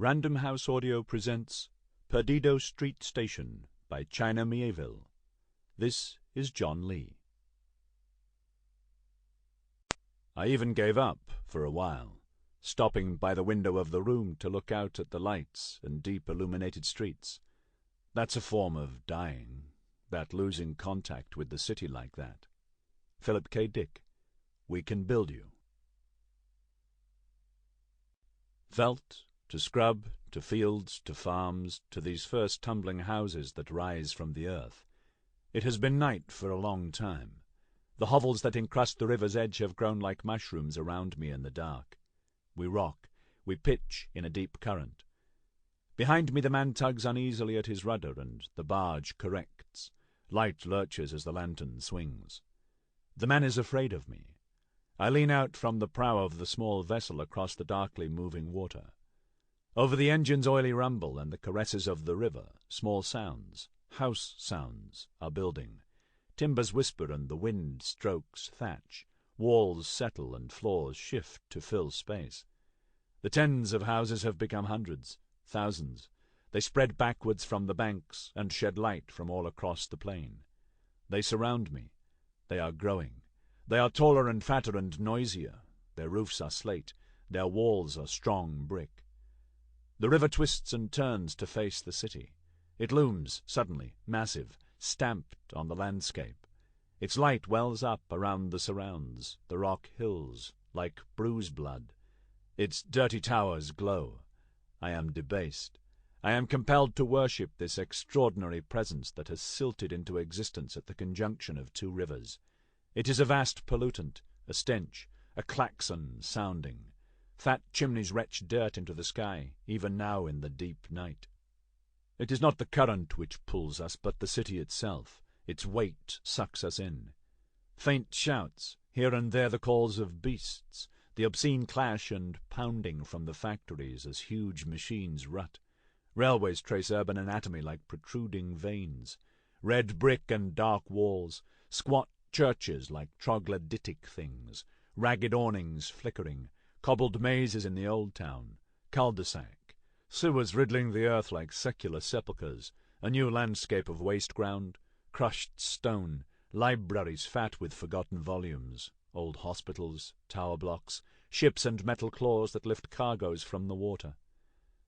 Random House Audio presents Perdido Street Station by China Miéville. This is John Lee. I even gave up for a while, stopping by the window of the room to look out at the lights and deep illuminated streets. That's a form of dying, that losing contact with the city like that. Philip K. Dick, We Can Build You. Veldt, to scrub, to fields, to farms, to these first tumbling houses that rise from the earth. It has been night for a long time. The hovels that encrust the river's edge have grown like mushrooms around me in the dark. We rock, we pitch in a deep current. Behind me the man tugs uneasily at his rudder, and the barge corrects. Light lurches as the lantern swings. The man is afraid of me. I lean out from the prow of the small vessel across the darkly moving water. Over the engine's oily rumble and the caresses of the river, small sounds, house sounds, are building. Timbers whisper and the wind strokes thatch. Walls settle and floors shift to fill space. The tens of houses have become hundreds, thousands. They spread backwards from the banks and shed light from all across the plain. They surround me. They are growing. They are taller and fatter and noisier. Their roofs are slate. Their walls are strong brick. The river twists and turns to face the city. It looms, suddenly, massive, stamped on the landscape. Its light wells up around the surrounds, the rock hills, like bruise blood. Its dirty towers glow. I am debased. I am compelled to worship this extraordinary presence that has silted into existence at the conjunction of two rivers. It is a vast pollutant, a stench, a klaxon sounding. Fat chimneys retch dirt into the sky, even now in the deep night. It is not the current which pulls us, but the city itself. Its weight sucks us in. Faint shouts, here and there the calls of beasts, the obscene clash and pounding from the factories as huge machines rut. Railways trace urban anatomy like protruding veins. Red brick and dark walls, squat churches like troglodytic things, ragged awnings flickering, cobbled mazes in the old town, cul-de-sac, sewers riddling the earth like secular sepulchres, a new landscape of waste ground, crushed stone, libraries fat with forgotten volumes, old hospitals, tower blocks, ships and metal claws that lift cargoes from the water.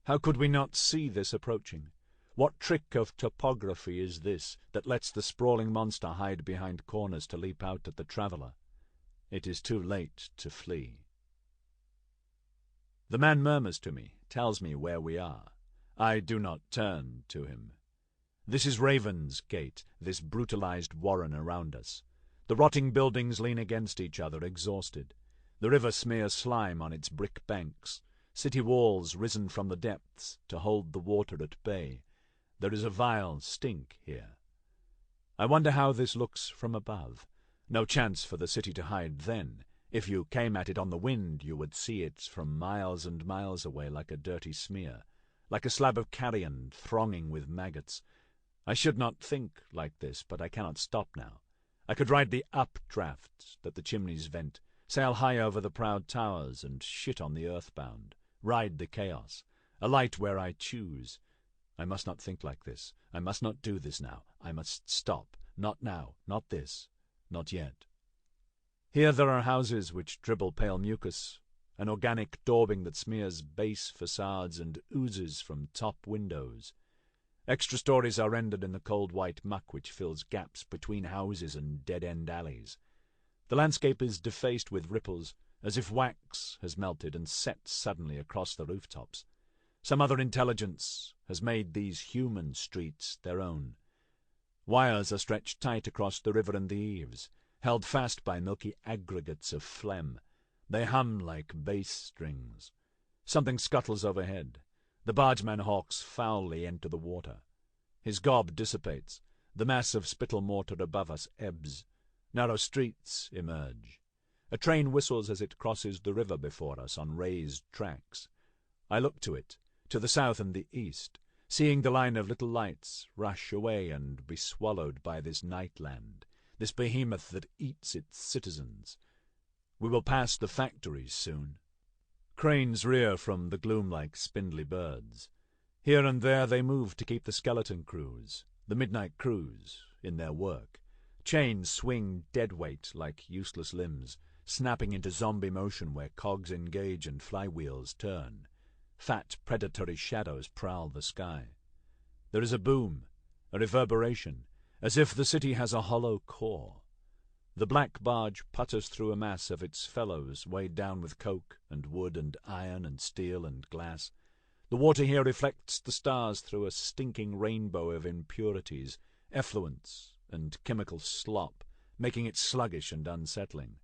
How could we not see this approaching? What trick of topography is this that lets the sprawling monster hide behind corners to leap out at the traveller? It is too late to flee. The man murmurs to me, tells me where we are. I do not turn to him. This is Raven's Gate, this brutalized warren around us. The rotting buildings lean against each other, exhausted. The river smears slime on its brick banks. City walls risen from the depths to hold the water at bay. There is a vile stink here. I wonder how this looks from above. No chance for the city to hide then. If you came at it on the wind, you would see it from miles and miles away like a dirty smear, like a slab of carrion thronging with maggots. I should not think like this, but I cannot stop now. I could ride the updraft that the chimneys vent, sail high over the proud towers and shit on the earthbound, ride the chaos, alight where I choose. I must not think like this. I must not do this now. I must stop. Not now. Not this. Not yet. Here there are houses which dribble pale mucus, an organic daubing that smears base facades and oozes from top windows. Extra stories are rendered in the cold white muck which fills gaps between houses and dead-end alleys. The landscape is defaced with ripples, as if wax has melted and set suddenly across the rooftops. Some other intelligence has made these human streets their own. Wires are stretched tight across the river and the eaves, held fast by milky aggregates of phlegm. They hum like bass strings. Something scuttles overhead. The bargeman hawks foully into the water. His gob dissipates. The mass of spittle mortar above us ebbs. Narrow streets emerge. A train whistles as it crosses the river before us on raised tracks. I look to it, to the south and the east, seeing the line of little lights rush away and be swallowed by this nightland, this behemoth that eats its citizens. We will pass the factories soon. Cranes rear from the gloom like spindly birds. Here and there they move to keep the skeleton crews, the midnight crews, in their work. Chains swing deadweight like useless limbs, snapping into zombie motion where cogs engage and flywheels turn. Fat predatory shadows prowl the sky. There is a boom, a reverberation, as if the city has a hollow core. The black barge putters through a mass of its fellows weighed down with coke and wood and iron and steel and glass. The water here reflects the stars through a stinking rainbow of impurities, effluents, and chemical slop, making it sluggish and unsettling.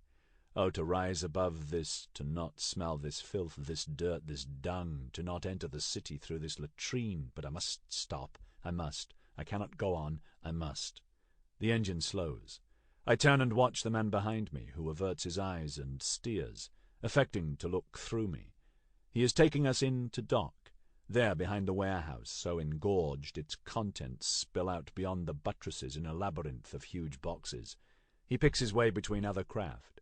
Oh, to rise above this, to not smell this filth, this dirt, this dung, to not enter the city through this latrine. But I must stop. I must. I cannot go on. I must. The engine slows. I turn and watch the man behind me, who averts his eyes and steers, affecting to look through me. He is taking us in to dock, there behind the warehouse, so engorged its contents spill out beyond the buttresses in a labyrinth of huge boxes. He picks his way between other craft.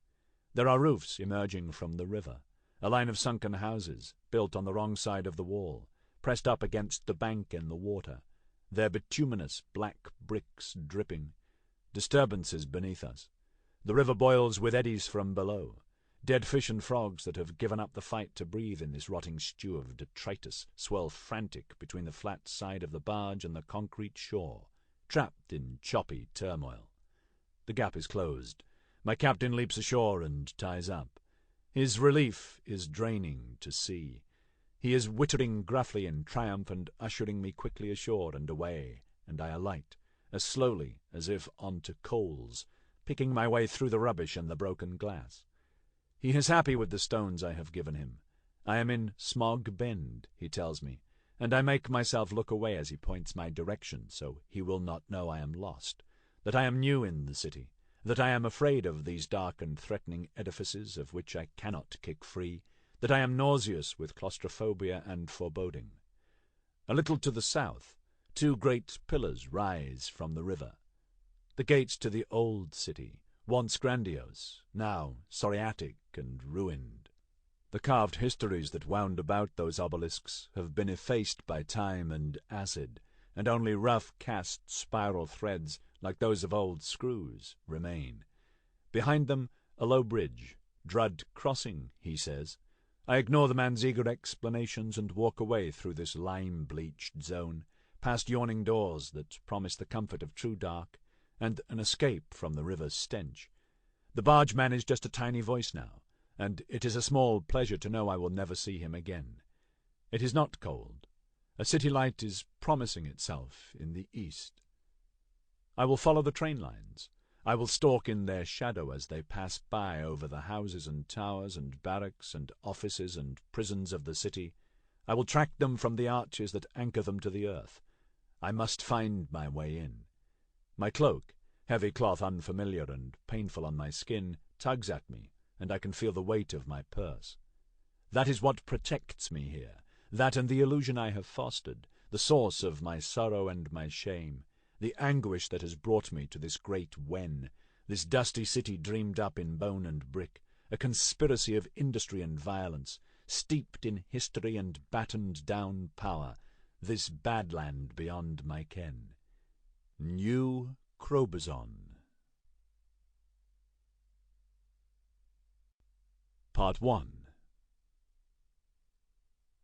There are roofs emerging from the river, a line of sunken houses, built on the wrong side of the wall, pressed up against the bank in the water, their bituminous black bricks dripping. Disturbances beneath us. The river boils with eddies from below. Dead fish and frogs that have given up the fight to breathe in this rotting stew of detritus swirl frantic between the flat side of the barge and the concrete shore, trapped in choppy turmoil. The gap is closed. My captain leaps ashore and ties up. His relief is draining to see. He is wittering gruffly in triumph and ushering me quickly ashore and away, and I alight, as slowly as if onto coals, picking my way through the rubbish and the broken glass. He is happy with the stones I have given him. I am in Smog Bend, he tells me, and I make myself look away as he points my direction, so he will not know I am lost, that I am new in the city, that I am afraid of these dark and threatening edifices of which I cannot kick free, that I am nauseous with claustrophobia and foreboding. A little to the south, two great pillars rise from the river. The gates to the old city, once grandiose, now psoriatic and ruined. The carved histories that wound about those obelisks have been effaced by time and acid, and only rough cast spiral threads, like those of old screws, remain. Behind them, a low bridge. Drudd Crossing, he says. I ignore the man's eager explanations and walk away through this lime-bleached zone, past yawning doors that promise the comfort of true dark, and an escape from the river's stench. The bargeman is just a tiny voice now, and it is a small pleasure to know I will never see him again. It is not cold. A city light is promising itself in the east. I will follow the train lines. I will stalk in their shadow as they pass by over the houses and towers and barracks and offices and prisons of the city. I will track them from the arches that anchor them to the earth. I must find my way in. My cloak, heavy cloth unfamiliar and painful on my skin, tugs at me, and I can feel the weight of my purse. That is what protects me here, that and the illusion I have fostered, the source of my sorrow and my shame, the anguish that has brought me to this great wen, this dusty city dreamed up in bone and brick, a conspiracy of industry and violence, steeped in history and battened down power, this bad land beyond my ken. New Crobuzon. Part 1.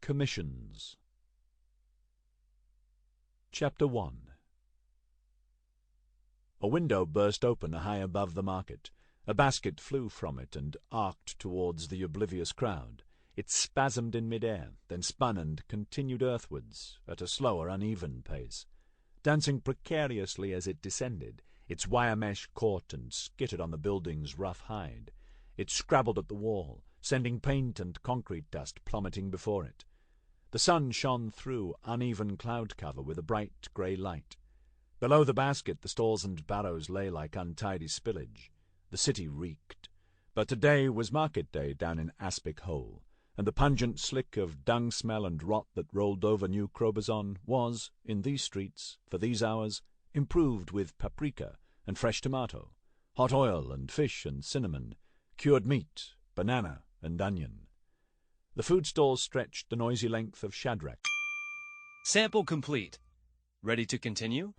Commissions. Chapter 1. A window burst open high above the market. A basket flew from it and arced towards the oblivious crowd. It spasmed in mid-air, then spun and continued earthwards at a slower, uneven pace. Dancing precariously as it descended, its wire mesh caught and skittered on the building's rough hide. It scrabbled at the wall, sending paint and concrete dust plummeting before it. The sun shone through uneven cloud cover with a bright grey light. Below the basket the stalls and barrows lay like untidy spillage. The city reeked. But today was market day down in Aspic Hole, and the pungent slick of dung smell and rot that rolled over New Crobuzon was, in these streets, for these hours, improved with paprika and fresh tomato, hot oil and fish and cinnamon, cured meat, banana and onion. The food stalls stretched the noisy length of Shadrach. Sample complete. Ready to continue?